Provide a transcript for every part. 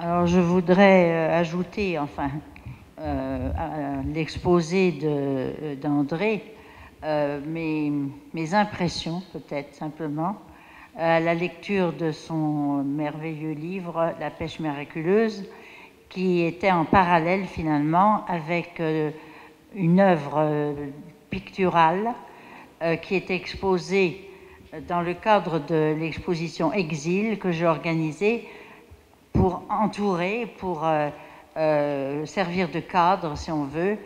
Alors je voudrais ajouter, enfin, à l'exposé d'André, mes impressions, peut-être simplement, à la lecture de son merveilleux livre La pêche miraculeuse, qui était en parallèle finalement avec une œuvre picturale qui était exposée dans le cadre de l'exposition Exil que j'ai organisée pour entourer, pour servir de cadre, si on veut,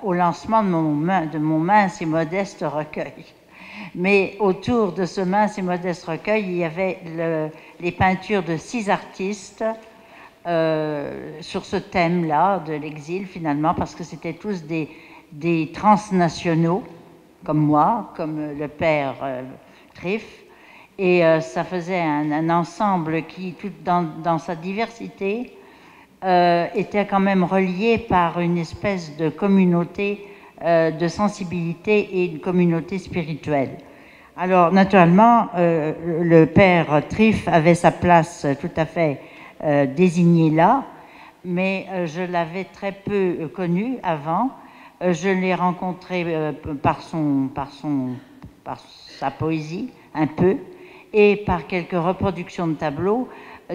au lancement de mon mince et modeste recueil. Mais autour de ce mince et modeste recueil, il y avait les peintures de 6 artistes sur ce thème-là de l'exil, finalement, parce que c'était tous des transnationaux, comme moi, comme le père Triff, et ça faisait un ensemble qui, tout dans sa diversité, était quand même relié par une espèce de communauté de sensibilité et une communauté spirituelle. Alors, naturellement, le père Triff avait sa place tout à fait désignée là, mais je l'avais très peu connu avant. Je l'ai rencontré par sa poésie, un peu, et par quelques reproductions de tableaux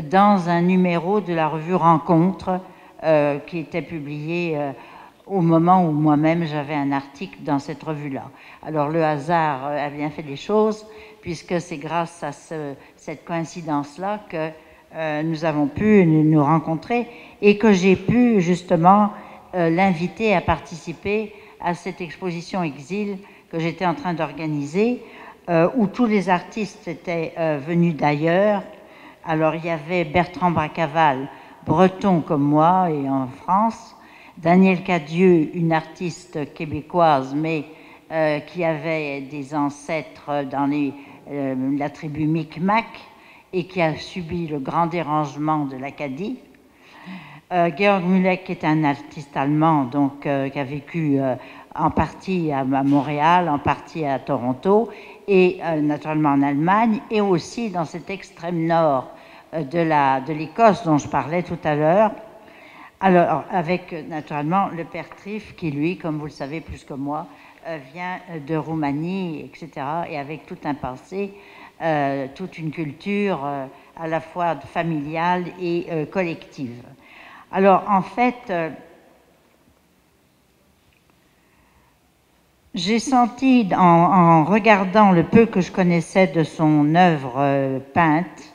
dans un numéro de la revue Rencontre qui était publié au moment où moi-même j'avais un article dans cette revue-là. Alors le hasard a bien fait des choses, puisque c'est grâce à cette coïncidence-là que nous avons pu nous rencontrer et que j'ai pu justement l'inviter à participer à cette exposition Exil que j'étais en train d'organiser, où tous les artistes étaient venus d'ailleurs. Alors il y avait Bertrand Bracaval, breton comme moi et en France, Daniel Cadieux, une artiste québécoise, mais qui avait des ancêtres dans la tribu Micmac et qui a subi le grand dérangement de l'Acadie. Georg Müller, qui est un artiste allemand, donc qui a vécu en partie à Montréal, en partie à Toronto, et naturellement en Allemagne, et aussi dans cet extrême nord de l'Écosse dont je parlais tout à l'heure. Alors, avec naturellement le père Triff, qui lui, comme vous le savez plus que moi, vient de Roumanie, etc., et avec tout un passé, toute une culture à la fois familiale et collective. Alors, en fait, j'ai senti, en regardant le peu que je connaissais de son œuvre peinte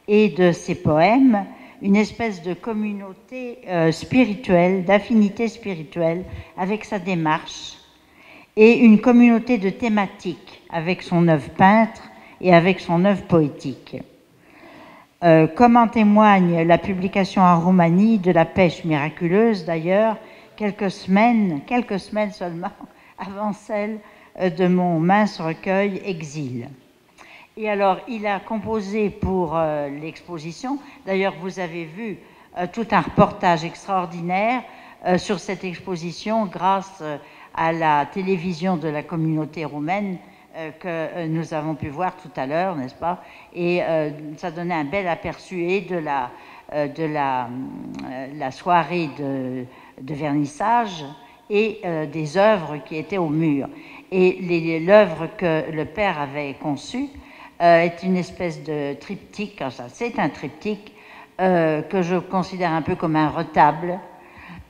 et de ses poèmes, une espèce de communauté spirituelle, d'affinité spirituelle avec sa démarche, et une communauté de thématiques avec son œuvre peintre et avec son œuvre poétique. Comme en témoigne la publication en Roumanie de La pêche miraculeuse, d'ailleurs, quelques semaines seulement avant celle de mon mince recueil Exil. Et alors, il a composé pour l'exposition, d'ailleurs vous avez vu tout un reportage extraordinaire sur cette exposition grâce à la télévision de la communauté roumaine que nous avons pu voir tout à l'heure, n'est-ce pas? Et ça donnait un bel aperçu et de la soirée de vernissage et des œuvres qui étaient au mur. Et l'œuvre que le père avait conçue est une espèce de triptyque, c'est un triptyque que je considère un peu comme un retable,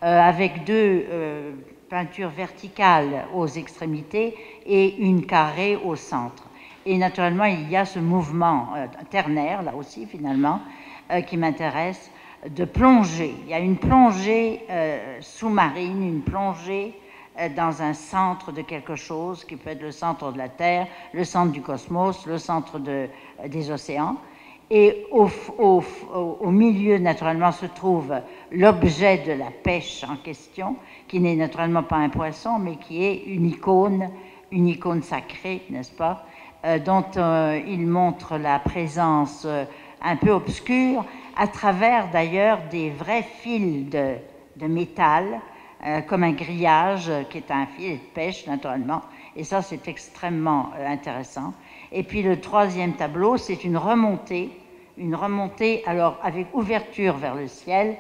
avec deux peintures verticales aux extrémités et une carrée au centre. Et naturellement, il y a ce mouvement ternaire, là aussi, finalement, qui m'intéresse, de plongée. Il y a une plongée sous-marine, une plongée dans un centre de quelque chose, qui peut être le centre de la Terre, le centre du cosmos, le centre des océans. Et au milieu, naturellement, se trouve l'objet de la pêche en question, qui n'est naturellement pas un poisson, mais qui est une icône sacrée, n'est-ce pas, dont il montre la présence un peu obscure, à travers d'ailleurs des vrais fils de métal, comme un grillage qui est un filet de pêche, naturellement. Et ça, c'est extrêmement intéressant. Et puis le troisième tableau, c'est une remontée une remontée, alors avec ouverture vers le ciel,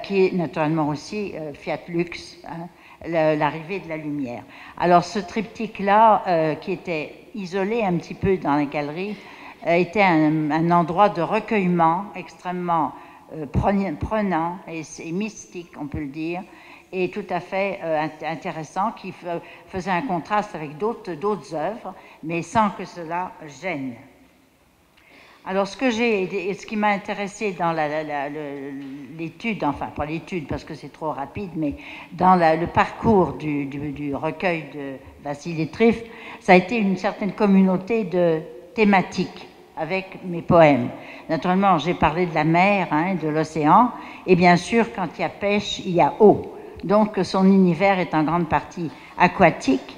qui est naturellement aussi Fiat Lux, hein, l'arrivée de la lumière. Alors ce triptyque-là, qui était isolé un petit peu dans la galerie, était un endroit de recueillement extrêmement prenant et mystique, on peut le dire, et tout à fait intéressant, qui faisait un contraste avec d'autres œuvres, mais sans que cela gêne. Alors, ce qui m'a intéressé dans l'étude, enfin pas l'étude parce que c'est trop rapide, mais dans le parcours du recueil de Vassili Trif, ça a été une certaine communauté de thématiques avec mes poèmes. Naturellement, j'ai parlé de la mer, hein, de l'océan, et bien sûr, quand il y a pêche, il y a eau. Donc, son univers est en grande partie aquatique,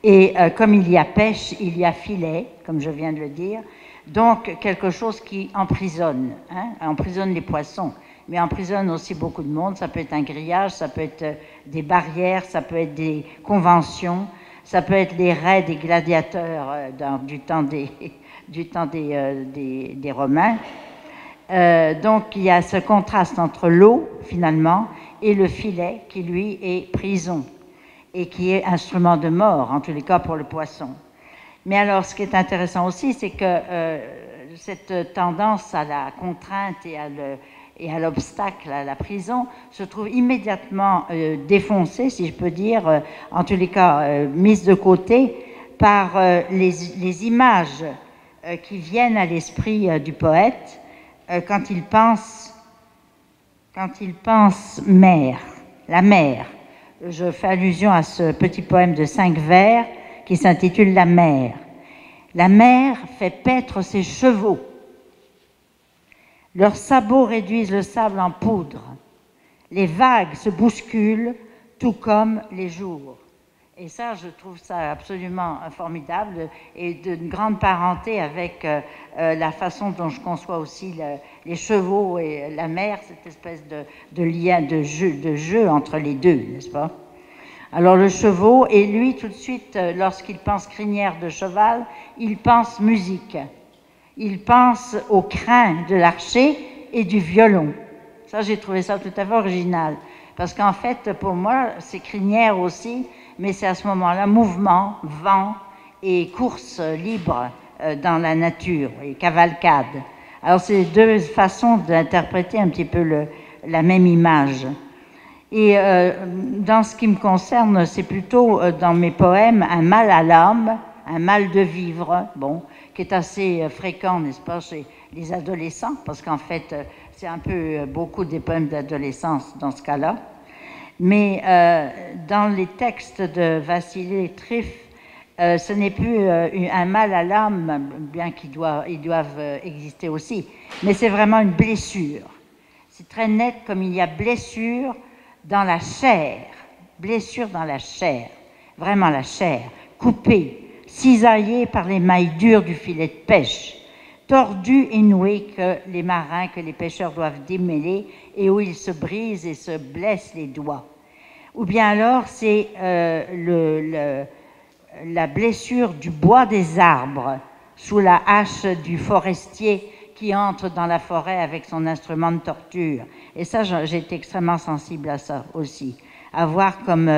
et comme il y a pêche, il y a filet, comme je viens de le dire. Donc, quelque chose qui emprisonne, hein, emprisonne les poissons, mais emprisonne aussi beaucoup de monde. Ça peut être un grillage, ça peut être des barrières, ça peut être des conventions, ça peut être les raids des gladiateurs du temps des Romains. Donc, il y a ce contraste entre l'eau, finalement, et le filet, qui, lui, est prison, et qui est instrument de mort, en tous les cas pour le poisson. Mais alors, ce qui est intéressant aussi, c'est que cette tendance à la contrainte et à l'obstacle, à la prison, se trouve immédiatement défoncée, si je peux dire, en tous les cas mise de côté, par les images qui viennent à l'esprit du poète quand il pense mer, la mer. Je fais allusion à ce petit poème de 5 vers qui s'intitule « La mer ». La mer fait paître ses chevaux. Leurs sabots réduisent le sable en poudre. Les vagues se bousculent, tout comme les jours. Et ça, je trouve ça absolument formidable et d'une grande parenté avec la façon dont je conçois aussi les chevaux et la mer, cette espèce de lien, de jeu entre les deux, n'est-ce pas ? Alors le cheval, et lui tout de suite, lorsqu'il pense crinière de cheval, il pense musique. Il pense au crin de l'archer et du violon. Ça, j'ai trouvé ça tout à fait original. Parce qu'en fait, pour moi, c'est crinière aussi, mais c'est à ce moment-là mouvement, vent et course libre dans la nature, et cavalcade. Alors c'est deux façons d'interpréter un petit peu la même image. Et dans ce qui me concerne, c'est plutôt dans mes poèmes un mal à l'âme, un mal de vivre, bon, qui est assez fréquent, n'est-ce pas, chez les adolescents, parce qu'en fait, c'est un peu beaucoup des poèmes d'adolescence dans ce cas-là. Mais dans les textes de Vassili Trif, ce n'est plus un mal à l'âme, bien qu'ils doivent exister aussi, mais c'est vraiment une blessure. C'est très net comme il y a blessure dans la chair, vraiment la chair, coupée, cisaillée par les mailles dures du filet de pêche, tordue et nouée que les marins, que les pêcheurs doivent démêler et où ils se brisent et se blessent les doigts. Ou bien alors c'est la blessure du bois des arbres sous la hache du forestier qui entre dans la forêt avec son instrument de torture. Et ça, j'ai été extrêmement sensible à ça aussi. À voir comme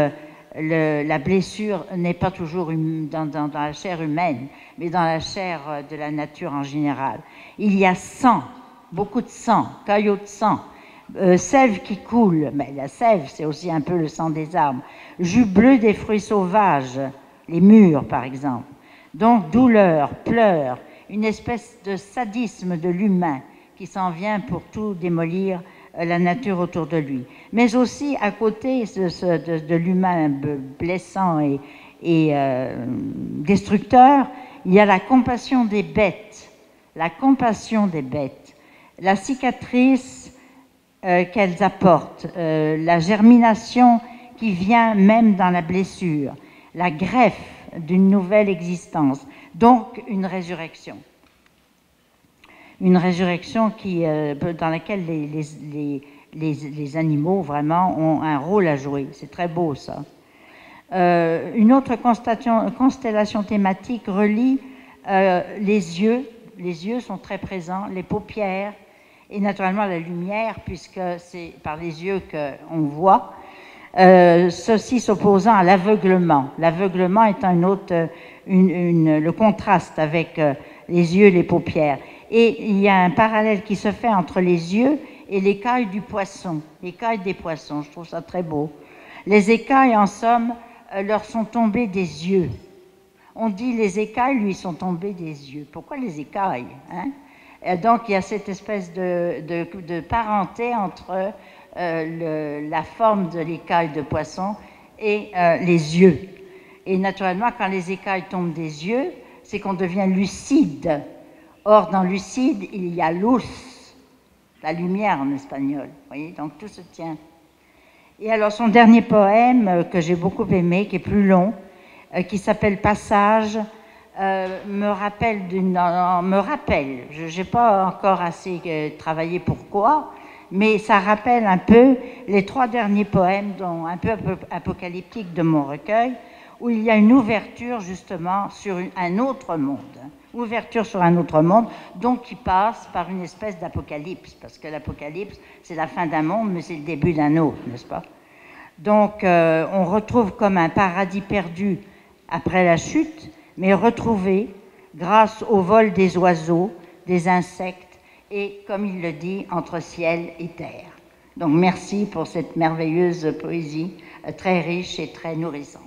la blessure n'est pas toujours dans la chair humaine, mais dans la chair de la nature en général. Il y a sang, beaucoup de sang, caillots de sang, sève qui coule, mais la sève, c'est aussi un peu le sang des arbres, jus bleu des fruits sauvages, les mûres par exemple. Donc douleur, pleurs, une espèce de sadisme de l'humain qui s'en vient pour tout démolir la nature autour de lui. Mais aussi, à côté de l'humain blessant et destructeur, il y a la compassion des bêtes, la cicatrice qu'elles apportent, la germination qui vient même dans la blessure, la greffe d'une nouvelle existence. Donc, une résurrection. Une résurrection dans laquelle les animaux, vraiment, ont un rôle à jouer. C'est très beau, ça. Une autre constellation thématique relie les yeux Les yeux sont très présents, les paupières et naturellement la lumière, puisque c'est par les yeux qu'on voit. Ceci s'opposant à l'aveuglement. L'aveuglement étant le contraste avec les yeux et les paupières. Et il y a un parallèle qui se fait entre les yeux et l'écaille du poisson, l'écaille des poissons. Je trouve ça très beau. Les écailles, en somme, leur sont tombées des yeux. On dit les écailles lui sont tombées des yeux. Pourquoi les écailles, hein? Et donc il y a cette espèce de parenté entre la forme de l'écaille de poisson et les yeux. Et naturellement, quand les écailles tombent des yeux, c'est qu'on devient lucide. Or, dans lucide, il y a luz, la lumière en espagnol. Vous voyez, donc tout se tient. Et alors, son dernier poème, que j'ai beaucoup aimé, qui est plus long, qui s'appelle Passage, me rappelle, je n'ai pas encore assez travaillé pourquoi, mais ça rappelle un peu les 3 derniers poèmes, dont un peu apocalyptiques de mon recueil, où il y a une ouverture justement sur un autre monde. Ouverture sur un autre monde, donc qui passe par une espèce d'apocalypse, parce que l'apocalypse, c'est la fin d'un monde, mais c'est le début d'un autre, n'est-ce pas? Donc, on retrouve comme un paradis perdu après la chute, mais retrouvé grâce au vol des oiseaux, des insectes, et, comme il le dit, entre ciel et terre. Donc, merci pour cette merveilleuse poésie, très riche et très nourrissante.